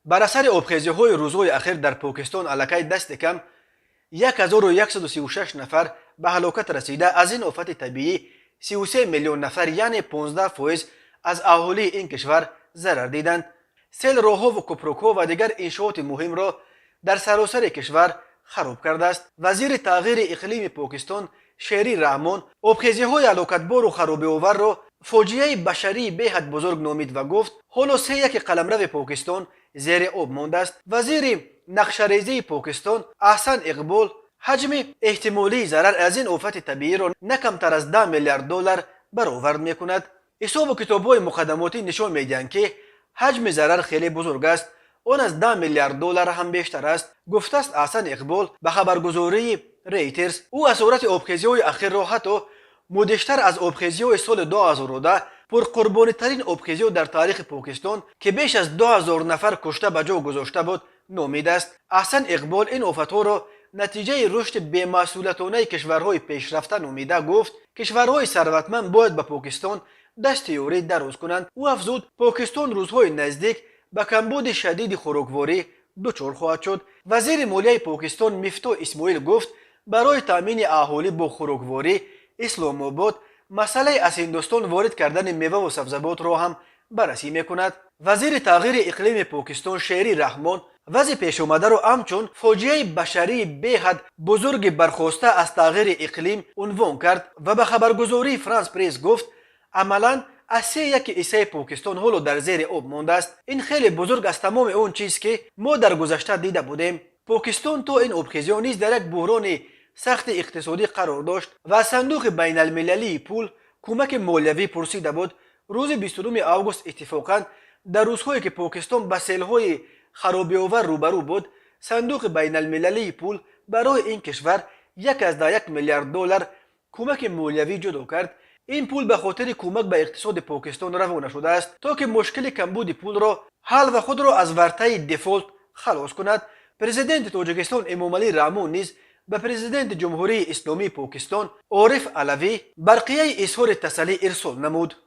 بر اثر آبخیزی‌های روزهای اخیر در پاکستان علاقه دست کم 1136 نفر به هلاکت رسیده. از این آفت طبیعی 33 میلیون نفر یعنی 15% از اهالی این کشور ضرر دیدند. سیل راه‌ها و کپرک‌ها و دیگر انشاءات مهم را در سراسر کشور خراب کرده است. وزیر تغییر اقلیم پاکستان شیری رحمان آبخیزی‌های هلاکتبار و خرابه‌آور را فاجعه بشری بهت بزرگ نامید و گفت حالا 3-1 قلمرو پاکستان زیر آب مانده است. وزیر نقشه‌ریزی پاکستان احسن اقبال حجم احتمالی ضرر از این آفت طبیعی را نه کمتر از 10 میلیارد دلار برآورد می‌کند. حساب و کتاب‌های مقدماتی نشان می‌دهند که حجم ضرر خیلی بزرگ است، آن از 10 میلیارد دلار هم بیشتر است، گفته است احسن اقبال به خبرگزاری ریترز. او اسارت آبخیزی‌های اخیر را حتی مدهشتر از آبخیزی‌های سال 2010 پرقربانی ترین آبخیزی در تاریخ پاکستان که بیش از 2000 نفر کشته به جا گذاشته بود نامید است. احسن اقبال این آفت‌ها را نتیجه رشد بی‌مسئولانه کشورهای پیشرفته نامیده گفت کشورهای ثروتمند باید به پاکستان دست یاری دراز کنند. او افزود پاکستان روزهای نزدیک به کمبود شدید خوراکواری دچار خواهد شد. وزیر مالیه پاکستان مفتاح اسماعیل گفت برای تامین اهالی با خوراکواری اسلام آباد مسئله از هندوستان وارد کردن میوه و سبزیجات را هم بررسی میکند. وزیر تغییر اقلیم پاکستان شیری رحمان وضع پیش آمده را همچون فاجعه بشری بهت بزرگ برخواسته از تغییر اقلیم عنوان کرد و به خبرگزاری فرانس پریس گفت عملاً از 3-1 حصه پاکستان حالا در زیر آب مانده است. این خیلی بزرگ از تمام اون چیز که ما در گذشته دیده بودیم. پاکستان تا این آبخیزی‌ها نیز در یک بحران سخت اقتصادی قرار داشت و از صندوق بین المللی پول کمک مالیوی پرسیده بود. روز 29 آگوست اتفاقاً در روزهایی که پاکستان به سیل‌های خرابه‌آور روبرو بود صندوق بین المللی پول برای این کشور 1.1 میلیارد دلار کمک مالیوی جدا کرد. این پول به خاطر کمک به اقتصاد پاکستان روانه شده است تا که مشکل کمبود پول را حل و خود را از ورطه دفالت خلاص کند. پرزیدنت تاجیکستان امامعلی رحمون نیز به پرزیدنت جمهوری اسلامی پاکستان عارف علوی برقیه اظهار تسلی ارسال نمود.